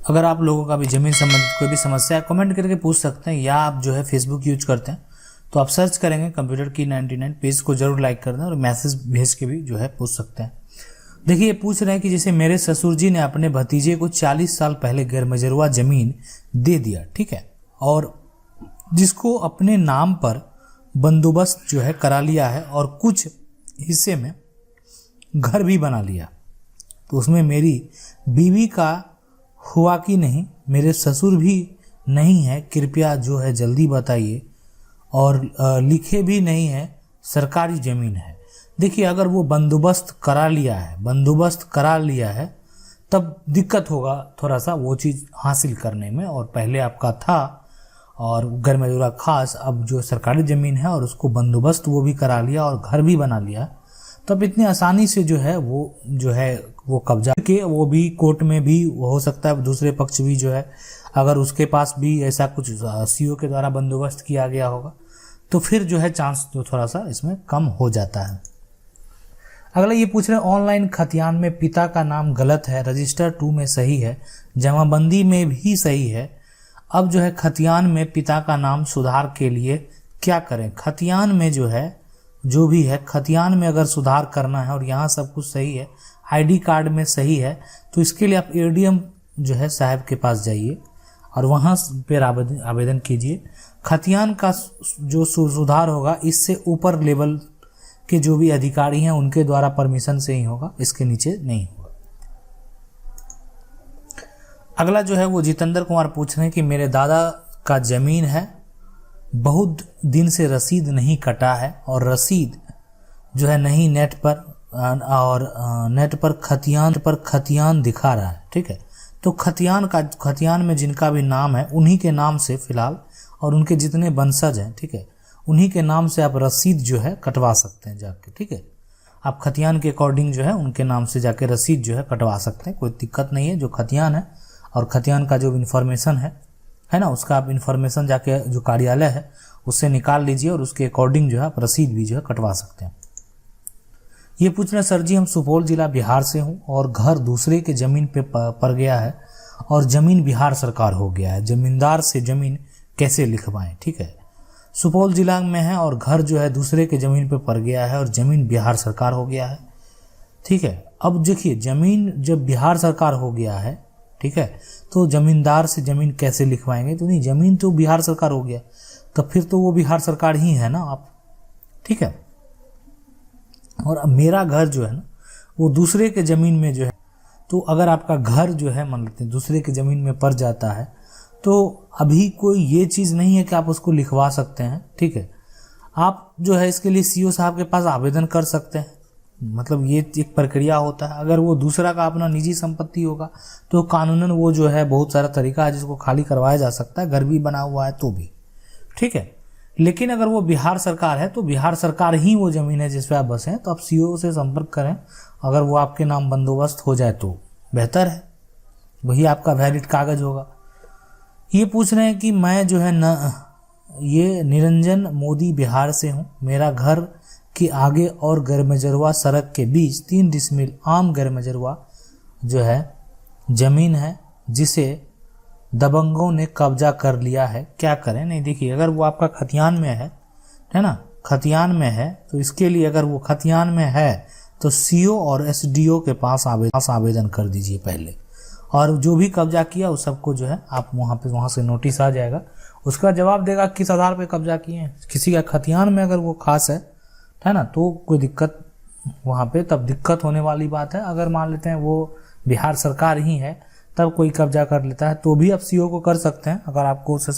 अगर आप लोगों का भी ज़मीन संबंधित कोई भी समस्या है कमेंट करके पूछ सकते हैं, या आप जो है फेसबुक यूज करते हैं तो आप सर्च करेंगे कंप्यूटर की 99 पेज को जरूर लाइक कर दें और मैसेज भेज के भी जो है पूछ सकते हैं। देखिए ये पूछ रहे हैं कि जैसे मेरे ससुर जी ने अपने भतीजे को 40 साल पहले गैरमजरूआ ज़मीन दे दिया, ठीक है, और जिसको अपने नाम पर बंदोबस्त जो है करा लिया है और कुछ हिस्से में घर भी बना लिया, तो उसमें मेरी बीवी का हुआ कि नहीं? मेरे ससुर भी नहीं है, कृपया जो है जल्दी बताइए, और लिखे भी नहीं है, सरकारी ज़मीन है। देखिए अगर वो बंदोबस्त करा लिया है तब दिक्कत होगा थोड़ा सा वो चीज़ हासिल करने में, और पहले आपका था और गैरमजरूआ खास, अब जो सरकारी ज़मीन है और उसको बंदोबस्त वो भी करा लिया और घर भी बना लिया, तब इतनी आसानी से जो है वो कब्जा के वो भी कोर्ट में भी हो सकता है, दूसरे पक्ष भी जो है अगर उसके पास भी ऐसा कुछ सीओ के द्वारा बंदोबस्त किया गया होगा तो फिर जो है चांस जो थोड़ा सा इसमें कम हो जाता है। अगला ये पूछ रहे हैं ऑनलाइन खतियान में पिता का नाम गलत है, रजिस्टर 2 में सही है, जमाबंदी में भी सही है, अब जो है खतियान में पिता का नाम सुधार के लिए क्या करें? खतियान में जो है जो भी है खतियान में अगर सुधार करना है और यहाँ सब कुछ सही है, आईडी कार्ड में सही है, तो इसके लिए आप एडीएम जो है साहब के पास जाइए और वहाँ पर आवेदन कीजिए। खतियान का जो सुधार होगा इससे ऊपर लेवल के जो भी अधिकारी हैं उनके द्वारा परमिशन से ही होगा, इसके नीचे नहीं होगा। अगला जो है वो जितेंद्र कुमार पूछ रहे हैं कि मेरे दादा का जमीन है, बहुत दिन से रसीद नहीं कटा है और रसीद जो है नहीं नेट पर खतियान दिखा रहा है, ठीक है। तो खतियान में जिनका भी नाम है उन्हीं के नाम से फिलहाल, और उनके जितने वंशज हैं, ठीक है, उन्हीं के नाम से आप रसीद जो है कटवा सकते हैं जाके, ठीक है। आप खतियान के अकॉर्डिंग जो है उनके नाम से जाके रसीद जो है कटवा सकते हैं, कोई दिक्कत नहीं है। जो खतियान है और खतियान का जो इन्फॉर्मेशन है ना, उसका आप इन्फॉर्मेशन जाके जो कार्यालय है उससे निकाल लीजिए और उसके अकॉर्डिंग जो है आप रसीद भी जो है कटवा सकते हैं। ये पूछ रहे हैं सर जी हम सुपौल जिला बिहार से हूँ और घर दूसरे के ज़मीन पे पड़ गया है और ज़मीन बिहार सरकार हो गया है, ज़मींदार से ज़मीन कैसे लिखवाएं? ठीक है, सुपौल जिला में है और घर जो है दूसरे के ज़मीन पे पड़ गया है और ज़मीन बिहार सरकार हो गया है, ठीक है। अब देखिए ज़मीन जब बिहार सरकार हो गया है, ठीक है, तो ज़मींदार से ज़मीन कैसे लिखवाएंगे? तो नहीं, ज़मीन तो बिहार सरकार हो गया तो फिर तो वो बिहार सरकार ही है ना आप, ठीक है। और अब मेरा घर जो है ना वो दूसरे के ज़मीन में जो है, तो अगर आपका घर जो है मान लेते हैं दूसरे के ज़मीन में पड़ जाता है तो अभी कोई ये चीज़ नहीं है कि आप उसको लिखवा सकते हैं, ठीक है। आप जो है इसके लिए सीओ साहब के पास आवेदन कर सकते हैं, मतलब ये एक प्रक्रिया होता है। अगर वो दूसरा का अपना निजी संपत्ति होगा तो कानूनन वो जो है बहुत सारा तरीका है जिसको खाली करवाया जा सकता है, घर भी बना हुआ है तो भी, ठीक है। लेकिन अगर वो बिहार सरकार है तो बिहार सरकार ही वो ज़मीन है जिस पे आप बसे हैं, तो आप सीओ से संपर्क करें, अगर वो आपके नाम बंदोबस्त हो जाए तो बेहतर है, वही आपका वैलिड कागज़ होगा। ये पूछ रहे हैं कि मैं जो है ये निरंजन मोदी बिहार से हूँ, मेरा घर के आगे और गैरमजरूआ सड़क के बीच 3 डिसमिल आम गैरमजरूआ जो है ज़मीन है जिसे दबंगों ने कब्जा कर लिया है, क्या करें? नहीं देखिए, अगर वो आपका खतियान में है ना, खतियान में है तो इसके लिए अगर वो खतियान में है तो सीओ और एसडीओ के पास आवेदन कर दीजिए पहले, और जो भी कब्जा किया उस सबको जो है आप वहाँ से नोटिस आ जाएगा, उसका जवाब देगा किस आधार पे कब्जा किए हैं। किसी का खतियान में अगर वो खास है ना, तो कोई दिक्कत वहाँ पे तब दिक्कत होने वाली बात है। अगर मान लेते हैं वो बिहार सरकार ही है तब कोई कब्जा कर लेता है तो भी आप सीओ को कर सकते हैं। अगर आपको उससे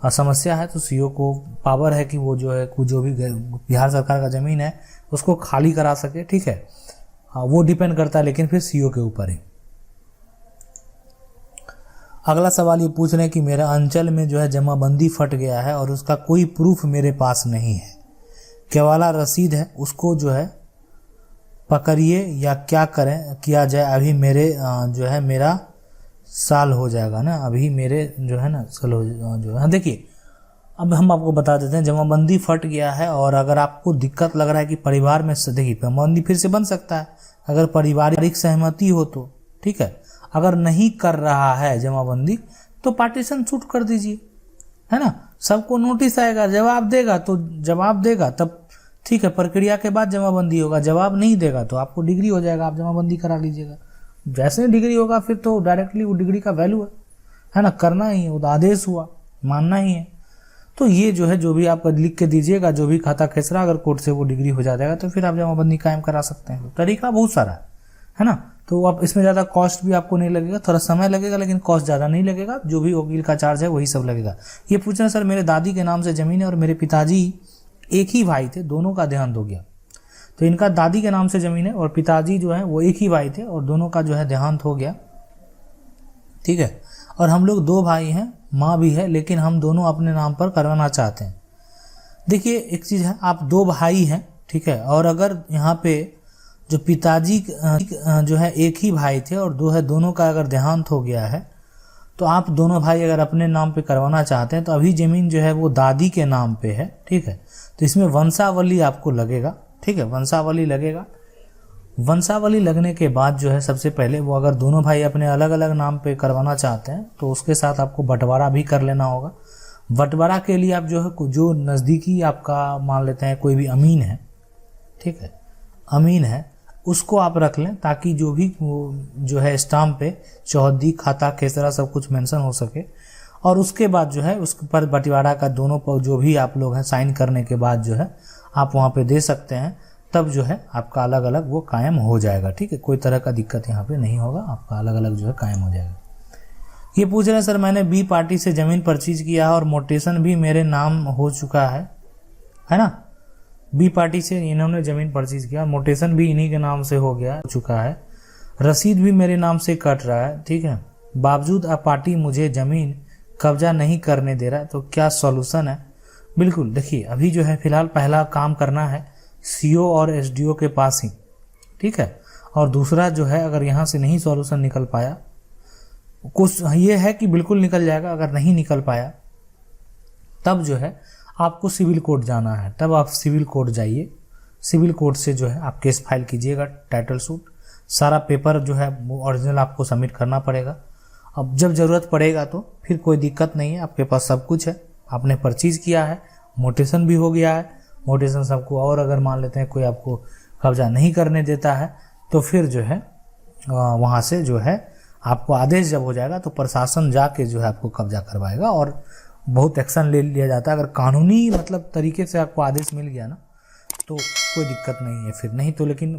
समस्या है तो सीओ को पावर है कि वो जो भी बिहार सरकार का ज़मीन है उसको खाली करा सके, ठीक है। वो डिपेंड करता है लेकिन फिर सीओ के ऊपर ही। अगला सवाल ये पूछ रहे हैं कि मेरा अंचल में जो है जमाबंदी फट गया है और उसका कोई प्रूफ मेरे पास नहीं है, केवल रसीद है, उसको जो है पकड़िए या क्या किया जाए? अभी मेरे जो है मेरा साल हो जाएगा ना, अभी मेरे जो है ना साल हो जो है। देखिए अब हम आपको बता देते हैं, जमाबंदी फट गया है और अगर आपको दिक्कत लग रहा है कि परिवार में, देखिए जमाबंदी फिर से बन सकता है अगर पारिवारिक सहमति हो तो, ठीक है। अगर नहीं कर रहा है जमाबंदी तो पार्टीशन छूट कर दीजिए, है ना। सबको नोटिस आएगा, जवाब देगा तो जवाब देगा तब ठीक है, प्रक्रिया के बाद जमाबंदी होगा। जवाब नहीं देगा तो आपको डिग्री हो जाएगा, आप जमाबंदी करा लीजिएगा। जैसे डिग्री होगा फिर तो डायरेक्टली वो डिग्री का वैल्यू है ना, करना ही है, वो आदेश हुआ, मानना ही है। तो ये जो है, जो भी आप लिख के दीजिएगा, जो भी खाता खेसरा, अगर कोर्ट से वो डिग्री हो जाएगा तो फिर आप जमाबंदी कायम करा सकते हैं। तरीका बहुत सारा है ना। तो आप इसमें ज़्यादा कॉस्ट भी आपको नहीं लगेगा, थोड़ा समय लगेगा लेकिन कॉस्ट ज़्यादा नहीं लगेगा। जो भी वकील का चार्ज है वही सब लगेगा। ये पूछना सर, मेरे दादी के नाम से ज़मीन है और मेरे पिताजी एक ही भाई थे, दोनों का देहांत हो गया। तो इनका दादी के नाम से ज़मीन है और पिताजी जो है वो एक ही भाई थे और दोनों का जो है देहांत हो गया, ठीक है। और हम लोग 2 भाई हैं, माँ भी है, लेकिन हम दोनों अपने नाम पर करवाना चाहते हैं। देखिए एक चीज़ है, आप 2 भाई हैं, ठीक है, और अगर यहाँ पे जो पिताजी जो है एक ही भाई थे और दोनों का अगर देहांत हो गया है, तो आप दोनों भाई अगर अपने नाम पे करवाना चाहते हैं तो अभी ज़मीन जो है वो दादी के नाम पे है, ठीक है। तो इसमें वंशावली आपको लगेगा, ठीक है, वंशावली लगेगा। वंशावली लगने के बाद जो है सबसे पहले वो, अगर दोनों भाई अपने अलग अलग नाम पे करवाना चाहते हैं तो उसके साथ आपको बंटवारा भी कर लेना होगा। बंटवारा के लिए आप जो है, जो नज़दीकी आपका मान लेते हैं कोई भी अमीन है, ठीक है, अमीन है, उसको आप रख लें ताकि जो भी जो है स्टाम्प पे चौहद्दी, खाता खेसरा सब कुछ मेंशन हो सके। और उसके बाद जो है उस पर बंटवारा का दोनों पर जो भी आप लोग हैं साइन करने के बाद जो है आप वहाँ पे दे सकते हैं। तब जो है आपका अलग अलग वो कायम हो जाएगा, ठीक है। कोई तरह का दिक्कत यहाँ पे नहीं होगा, आपका अलग अलग जो है कायम हो जाएगा। ये पूछ रहे हैं सर, मैंने बी पार्टी से ज़मीन परचेज किया है और मोटेशन भी मेरे नाम हो चुका है ना। बी पार्टी से इन्होंने ज़मीन परचेज किया, मोटेशन भी इन्हीं के नाम से हो चुका है, रसीद भी मेरे नाम से कट रहा है, ठीक है। बावजूद अब पार्टी मुझे ज़मीन कब्जा नहीं करने दे रहा है, तो क्या सॉल्यूशन है? बिल्कुल, देखिए अभी जो है फिलहाल पहला काम करना है सीओ और एसडीओ के पास ही, ठीक है। और दूसरा जो है, अगर यहाँ से नहीं सॉल्यूशन निकल पाया, कुछ ये है कि बिल्कुल निकल जाएगा, अगर नहीं निकल पाया तब जो है आपको सिविल कोर्ट जाना है। तब आप सिविल कोर्ट जाइए, सिविल कोर्ट से जो है आप केस फाइल कीजिएगा, टाइटल सूट, सारा पेपर जो है ओरिजिनल आपको सबमिट करना पड़ेगा। अब जब ज़रूरत पड़ेगा तो फिर कोई दिक्कत नहीं है, आपके पास सब कुछ है, आपने परचेज किया है, मोटेशन भी हो गया है, मोटेशन सबको। और अगर मान लेते हैं कोई आपको कब्जा नहीं करने देता है तो फिर जो है वहाँ से जो है आपको आदेश जब हो जाएगा तो प्रशासन जाके जो है आपको कब्जा करवाएगा और बहुत एक्शन ले लिया जाता है। अगर कानूनी मतलब तरीके से आपको आदेश मिल गया ना तो कोई दिक्कत नहीं है फिर, नहीं तो लेकिन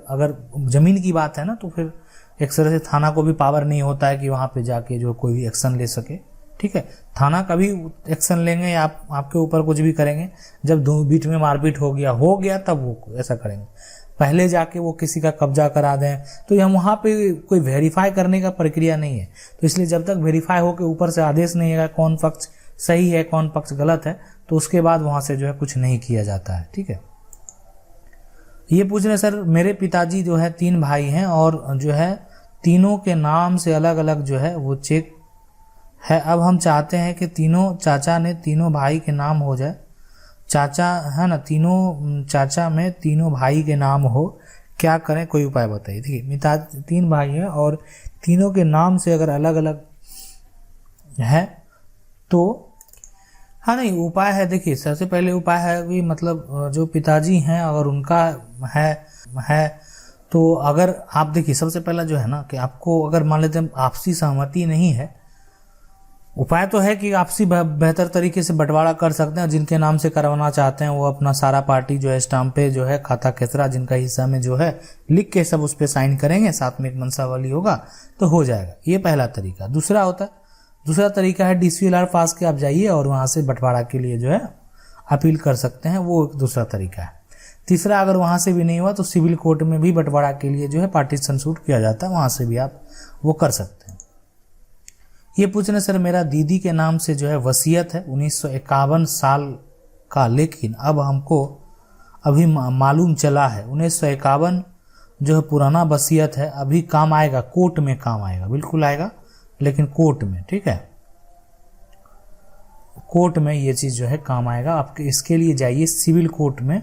अगर ज़मीन की बात है ना तो फिर एक तरह से थाना को भी पावर नहीं होता है कि वहाँ पे जाके जो कोई भी एक्शन ले सके, ठीक है। थाना कभी एक्शन लेंगे या आपके ऊपर कुछ भी करेंगे जब दो बीच में मारपीट हो गया तब वो ऐसा करेंगे। पहले जाके वो किसी का कब्जा करा दें तो यहाँ वहाँ पे कोई वेरीफाई करने का प्रक्रिया नहीं है। तो इसलिए जब तक वेरीफाई हो के ऊपर से आदेश नहीं आएगा कौन पक्ष सही है कौन पक्ष गलत है, तो उसके बाद वहाँ से जो है कुछ नहीं किया जाता है, ठीक है। ये पूछ रहे सर, मेरे पिताजी जो है 3 भाई हैं और जो है तीनों के नाम से अलग अलग जो है वो चेक है। अब हम चाहते हैं कि तीनों चाचा ने तीनों भाई के नाम हो जाए, चाचा है ना, तीनों चाचा में तीनों भाई के नाम हो, क्या करें, कोई उपाय बताइए। देखिए 3 भाई हैं और तीनों के नाम से अगर अलग अलग है तो हाँ नहीं उपाय है। देखिए सबसे पहले उपाय है कि मतलब जो पिताजी हैं अगर उनका है तो अगर आप देखिए सबसे पहला जो है ना कि आपको अगर मान लेते हैं आपसी सहमति नहीं है, उपाय तो है कि आपसी बेहतर तरीके से बंटवारा कर सकते हैं। जिनके नाम से करवाना चाहते हैं वो अपना सारा पार्टी जो है स्टाम्प पे जो है खाता खेसरा जिनका हिस्सा में जो है लिख के सब उस पर साइन करेंगे, साथ में एक मंसावली होगा तो हो जाएगा। ये पहला तरीका। दूसरा तरीका है DCLR पास के आप जाइए और वहाँ से बंटवारा के लिए जो है अपील कर सकते हैं, वो एक दूसरा तरीका है। तीसरा, अगर वहाँ से भी नहीं हुआ तो सिविल कोर्ट में भी बंटवारा के लिए जो है पार्टीशन सूट किया जाता है, वहाँ से भी आप वो कर सकते हैं। ये पूछने सर, मेरा दीदी के नाम से जो है वसीयत है 1951 साल का, लेकिन अब हमको अभी मालूम चला है 1951 जो है पुराना वसीयत है, अभी काम आएगा, कोर्ट में काम आएगा, बिल्कुल आएगा लेकिन कोर्ट में, ठीक है, कोर्ट में ये चीज़ जो है काम आएगा। आपके इसके लिए जाइए सिविल कोर्ट में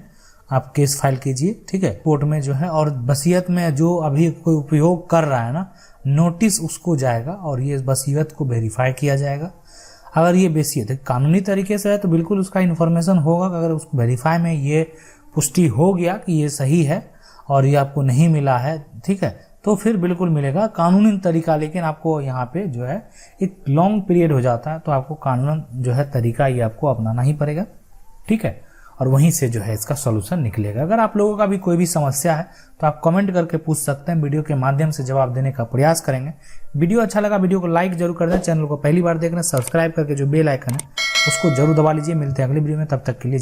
आप केस फाइल कीजिए, ठीक है, कोर्ट में जो है। और वसीयत में जो अभी कोई उपयोग कर रहा है ना, नोटिस उसको जाएगा और ये वसीयत को वेरीफाई किया जाएगा। अगर ये वसीयत कानूनी तरीके से है तो बिल्कुल उसका इन्फॉर्मेशन होगा। अगर उस वेरीफाई में ये पुष्टि हो गया कि ये सही है और ये आपको नहीं मिला है, ठीक है, तो फिर बिल्कुल मिलेगा कानूनी तरीका। लेकिन आपको यहाँ पे जो है एक लॉन्ग पीरियड हो जाता है, तो आपको कानून जो है तरीका ये आपको अपनाना ही पड़ेगा, ठीक है, और वहीं से जो है इसका सॉल्यूशन निकलेगा। अगर आप लोगों का भी कोई भी समस्या है तो आप कमेंट करके पूछ सकते हैं, वीडियो के माध्यम से जवाब देने का प्रयास करेंगे। वीडियो अच्छा लगा वीडियो को लाइक जरूर कर दें, चैनल को पहली बार देख रहे हैं सब्सक्राइब करके जो बेल आइकन है उसको जरूर दबा लीजिए। मिलते हैं अगली वीडियो में, तब तक के लिए।